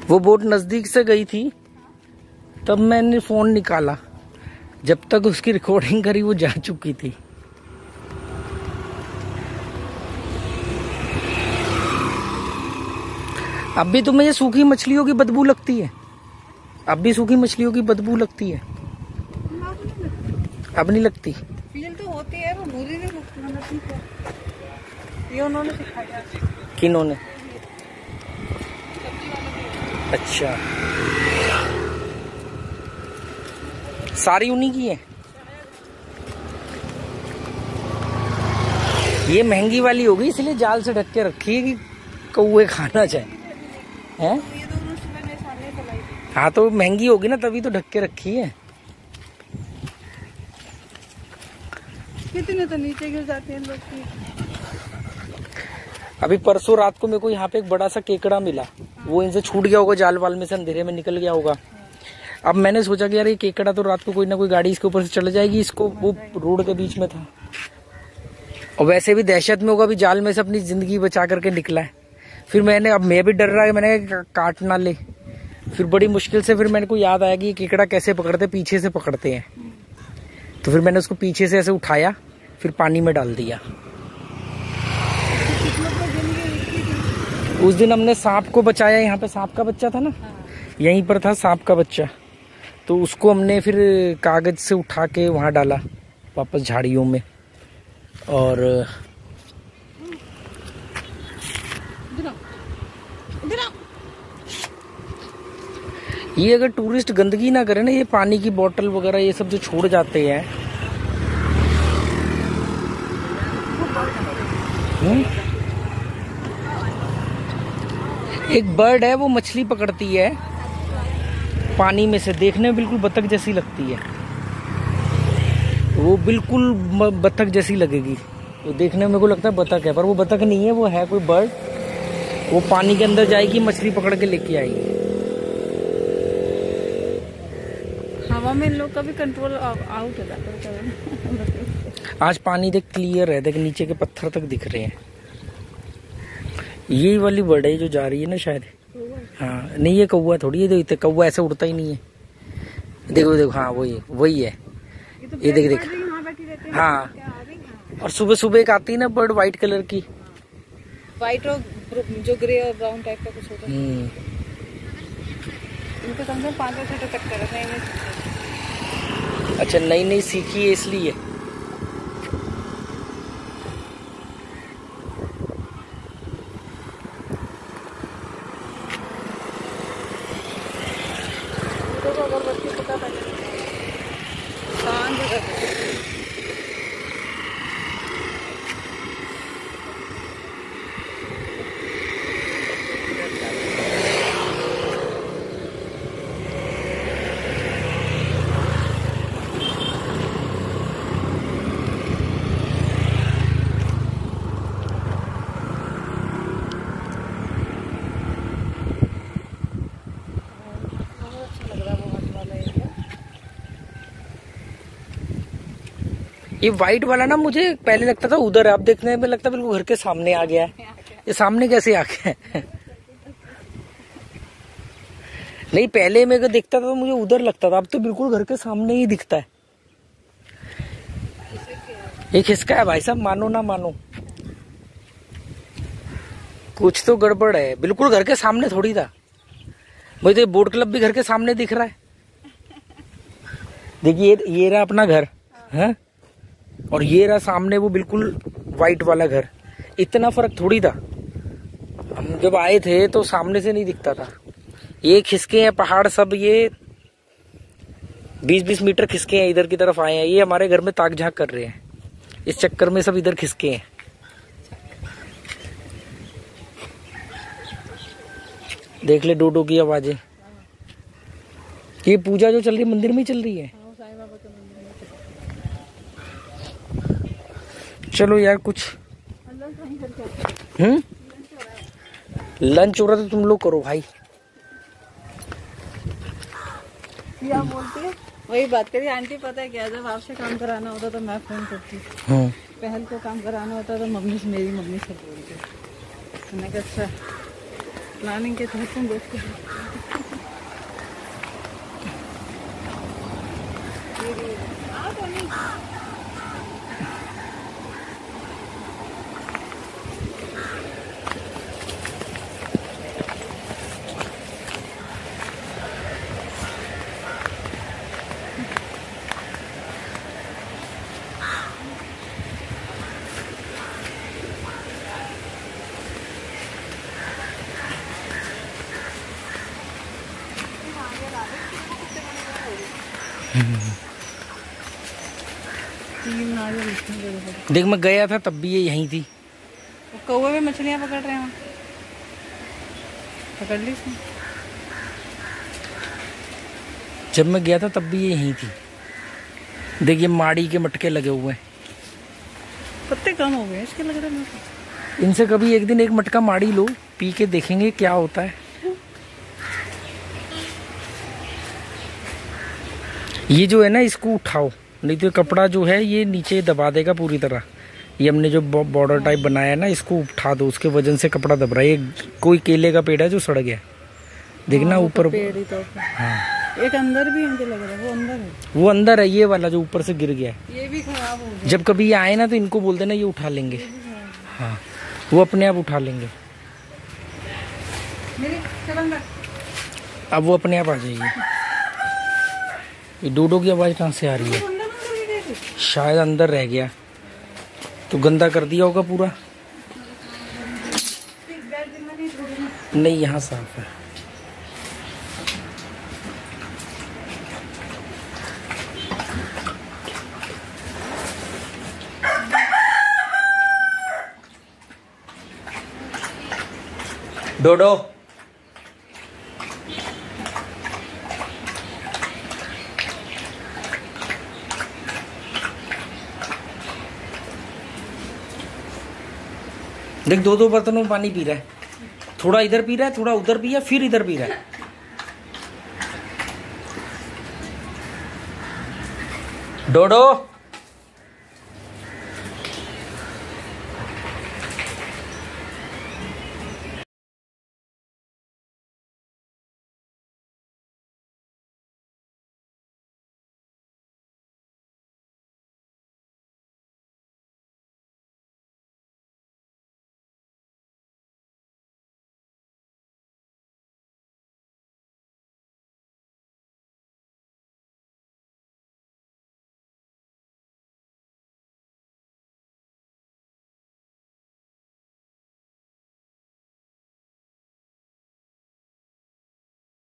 वो बोट नजदीक से गई थी, तब मैंने फोन निकाला, जब तक उसकी रिकॉर्डिंग करी वो जा चुकी थी। अब भी तुम्हें ये सूखी मछलियों की बदबू लगती है? अब भी सूखी मछलियों की बदबू लगती है? अब नहीं लगती। फील तो होती है, वो बुरी नहीं लगती। ये उन्होंने सिखाया। किन्होंने? अच्छा, सारी उन्हीं की है। ये महंगी वाली होगी, इसलिए जाल से ढक के रखी है कि कौवे खाना चाहे हैं। हाँ तो महंगी होगी ना, तभी तो ढक के रखी है। कितने तो नीचे गिर जाते हैं लोग की। अभी परसों रात को मेरे को यहाँ पे एक बड़ा सा केकड़ा मिला, वो इनसे छूट गया होगा, जाल वाल में से अंधेरे में निकल गया होगा। अब मैंने सोचा कि यार ये केकड़ा तो रात को कोई ना कोई गाड़ी इसके ऊपर से चढ़ जाएगी, इसको वो रोड के बीच में था और वैसे भी दहशत में होगा, भी जाल में से अपनी जिंदगी बचा करके निकला है। फिर अब मैं भी डर रहा है, मैंने काट ना ले। फिर बड़ी मुश्किल से फिर मेरे को याद आया कि ये केकड़ा कैसे पकड़ते, पीछे से पकड़ते हैं। तो फिर मैंने उसको पीछे से ऐसे उठाया, फिर पानी में डाल दिया। उस दिन हमने सांप को बचाया, यहाँ पे सांप का बच्चा था ना, यहीं पर था सांप का बच्चा, तो उसको हमने फिर कागज से उठा के वहां डाला वापस झाड़ियों में। और ये अगर टूरिस्ट गंदगी ना करे ना, ये पानी की बोतल वगैरह ये सब जो छोड़ जाते हैं, एक बर्ड है वो मछली पकड़ती है पानी में से, देखने में बिल्कुल बतख जैसी लगती है, वो बिल्कुल बतख जैसी लगेगी, वो देखने में मेरे को लगता है बतख है, पर वो बतख नहीं है, वो है कोई बर्ड। वो पानी के अंदर जाएगी, मछली पकड़ के लेके आएगी। हवा में इन लोग का भी कंट्रोल आउट हो जाता है। आज पानी देख क्लियर है, देख नीचे के पत्थर तक दिख रहे हैं। यही वाली बर्ड है जो जा रही है ना शायद। हाँ नहीं, ये कौवा थोड़ी है, तो कौवा ऐसे उड़ता ही नहीं है। देखो देखो, हाँ वही है। ये देख हाँ। और सुबह सुबह एक आती है ना बर्ड, व्हाइट कलर की, व्हाइट और जो ग्रे और ब्राउन टाइप का कुछ होता है। इनको कम से कम 5 से टक्कर है। अच्छा, नई सीखी है इसलिए। ये व्हाइट वाला ना मुझे पहले लगता था उधर है, अब देखने में लगता है बिल्कुल घर के सामने आ गया है। ये सामने कैसे आ गया है? नहीं, पहले मेरे को दिखता था तो मुझे उधर लगता था, अब तो बिल्कुल घर के सामने ही दिखता है। ये किसका है भाई साहब, मानो ना मानो, कुछ तो गड़बड़ है। बिल्कुल घर के सामने थोड़ी था, मुझे तो बोट क्लब भी घर के सामने दिख रहा है। देखिए ये रहा अपना घर है, और ये रहा सामने वो बिल्कुल व्हाइट वाला घर। इतना फर्क थोड़ी था, हम जब आए थे तो सामने से नहीं दिखता था। ये खिसके हैं पहाड़ सब, ये 20-20 मीटर खिसके हैं, इधर की तरफ आए हैं। ये हमारे घर में ताक झांक कर रहे हैं, इस चक्कर में सब इधर खिसके हैं। देख ले डोडो की आवाजें। ये पूजा जो चल रही है मंदिर में ही चल रही है। चलो यार कुछ लंच हो रहा तो तुम लोग करो भाई। क्या बोलती है? वही बात करी आंटी, पता है क्या, जब आपसे काम कराना होता तो मैं फोन करती, पहल को काम कराना होता तो मेरी मम्मी से बोलती। मैंने कहा अच्छा प्लानिंग के तहत तुम दोस्त देख मैं गया था तब भी ये यहीं थी। कौवे में मछलियां पकड़ रहे हैं, पकड़ ली इसने। जब मैं गया था तब भी ये यहीं थी। देखिए माड़ी के मटके लगे हुए हैं। पत्ते कम हो गए इसके लग रहे हैं। इनसे कभी एक दिन एक मटका माड़ी लो, पी के देखेंगे क्या होता है। ये जो है ना इसको उठाओ, नहीं तो कपड़ा जो है ये नीचे दबा देगा पूरी तरह। ये हमने जो बॉर्डर टाइप बनाया है ना, इसको उठा दो, उसके वजन से कपड़ा दब रहा है। ये कोई केले का पेड़ है जो सड़ गया, देखना ऊपर। तो हाँ। एक अंदर भी मुझे लग रहा है, वो अंदर है। वो अंदर है, ये वाला जो ऊपर से गिर गया है। ये भी खराब हो गया। जब कभी आए ना तो इनको बोल देना, ये उठा लेंगे। हाँ वो अपने आप उठा लेंगे। अब वो अपने आप आ जाएगी। ये डोडो की आवाज कहाँ से आ रही है? शायद अंदर रह गया तो गंदा कर दिया होगा पूरा। नहीं यहाँ साफ है। डोडो देख, दो बर्तनों में पानी पी रहा है। थोड़ा इधर पी रहा है, थोड़ा उधर पिया, फिर इधर पी रहा है। डोडो